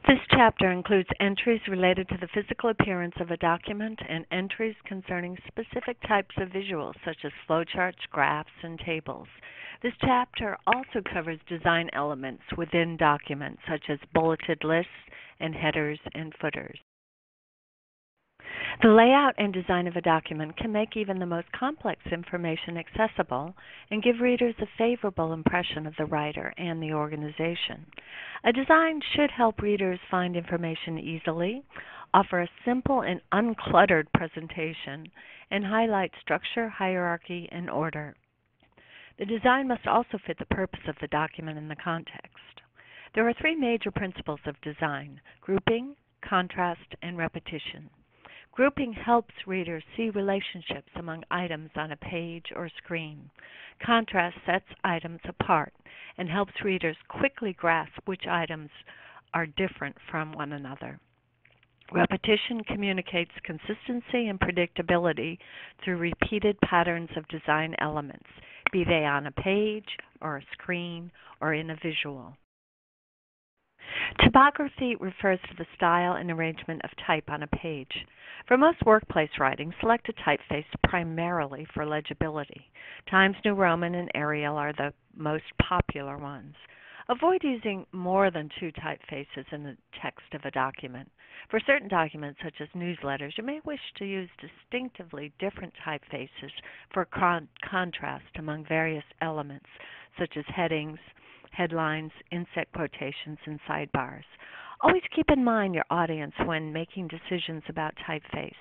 This chapter includes entries related to the physical appearance of a document and entries concerning specific types of visuals such as flowcharts, graphs, and tables. This chapter also covers design elements within documents such as bulleted lists and headers and footers. The layout and design of a document can make even the most complex information accessible and give readers a favorable impression of the writer and the organization. A design should help readers find information easily, offer a simple and uncluttered presentation, and highlight structure, hierarchy, and order. The design must also fit the purpose of the document and the context. There are three major principles of design: grouping, contrast, and repetition. Grouping helps readers see relationships among items on a page or screen. Contrast sets items apart and helps readers quickly grasp which items are different from one another. Repetition communicates consistency and predictability through repeated patterns of design elements, be they on a page or a screen or in a visual. Typography refers to the style and arrangement of type on a page. For most workplace writing, select a typeface primarily for legibility. Times New Roman and Arial are the most popular ones. Avoid using more than two typefaces in the text of a document. For certain documents, such as newsletters, you may wish to use distinctively different typefaces for contrast among various elements, such as headings, headlines, inset quotations, and sidebars. Always keep in mind your audience when making decisions about typeface.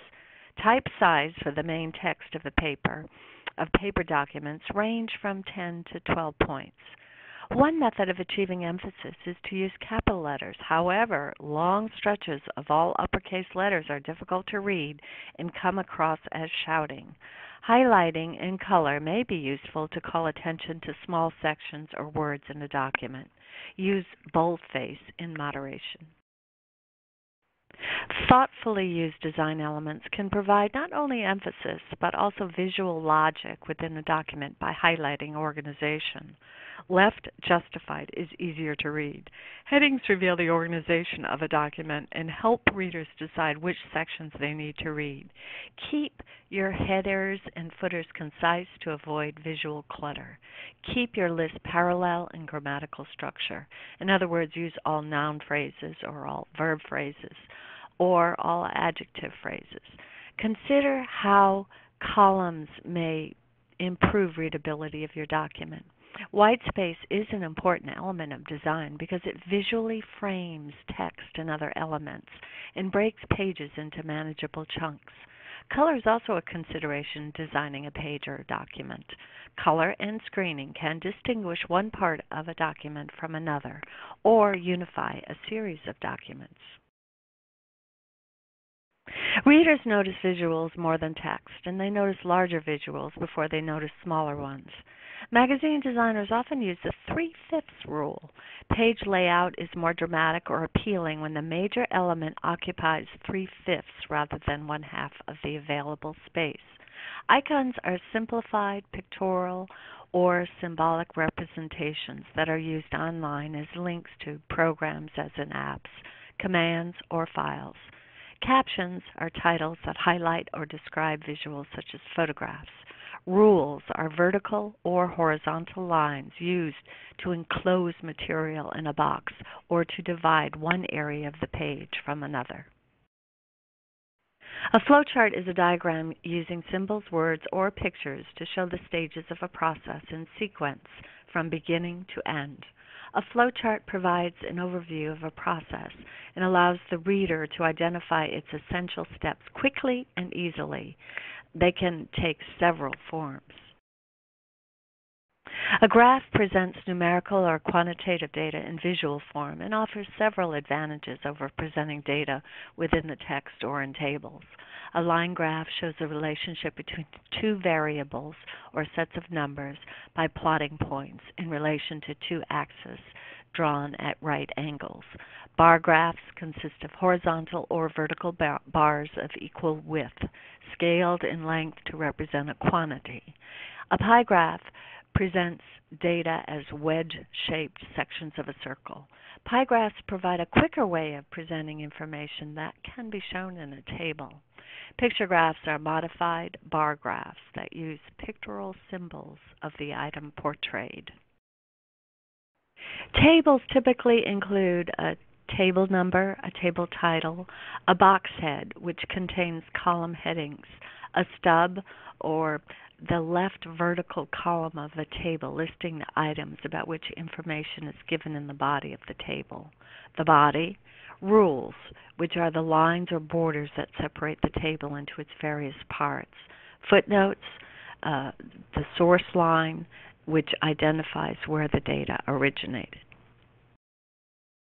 Type size for the main text of paper documents range from 10 to 12 points. One method of achieving emphasis is to use capital letters. However, long stretches of all uppercase letters are difficult to read and come across as shouting. Highlighting in color may be useful to call attention to small sections or words in a document. Use boldface in moderation. Thoughtfully used design elements can provide not only emphasis, but also visual logic within a document by highlighting organization. Left justified is easier to read. Headings reveal the organization of a document and help readers decide which sections they need to read. Keep your headers and footers concise to avoid visual clutter. Keep your list parallel in grammatical structure. In other words, use all noun phrases or all verb phrases or all adjective phrases. Consider how columns may improve readability of your document. White space is an important element of design because it visually frames text and other elements and breaks pages into manageable chunks. Color is also a consideration designing a page or a document. Color and screening can distinguish one part of a document from another or unify a series of documents. Readers notice visuals more than text, and they notice larger visuals before they notice smaller ones. Magazine designers often use the 3/5 rule. Page layout is more dramatic or appealing when the major element occupies 3/5 rather than 1/2 of the available space. Icons are simplified, pictorial, or symbolic representations that are used online as links to programs as in apps, commands, or files. Captions are titles that highlight or describe visuals such as photographs. Rules are vertical or horizontal lines used to enclose material in a box or to divide one area of the page from another. A flowchart is a diagram using symbols, words, or pictures to show the stages of a process in sequence from beginning to end. A flowchart provides an overview of a process and allows the reader to identify its essential steps quickly and easily. They can take several forms. A graph presents numerical or quantitative data in visual form and offers several advantages over presenting data within the text or in tables. A line graph shows the relationship between two variables or sets of numbers by plotting points in relation to two axes drawn at right angles. Bar graphs consist of horizontal or vertical bars of equal width, scaled in length to represent a quantity. A pie graph presents data as wedge-shaped sections of a circle. Pie graphs provide a quicker way of presenting information that can be shown in a table. Picture graphs are modified bar graphs that use pictorial symbols of the item portrayed. Tables typically include a table number, a table title, a box head which contains column headings, a stub, or the left vertical column of a table listing the items about which information is given in the body of the table. The body, rules, which are the lines or borders that separate the table into its various parts. Footnotes, the source line, which identifies where the data originated.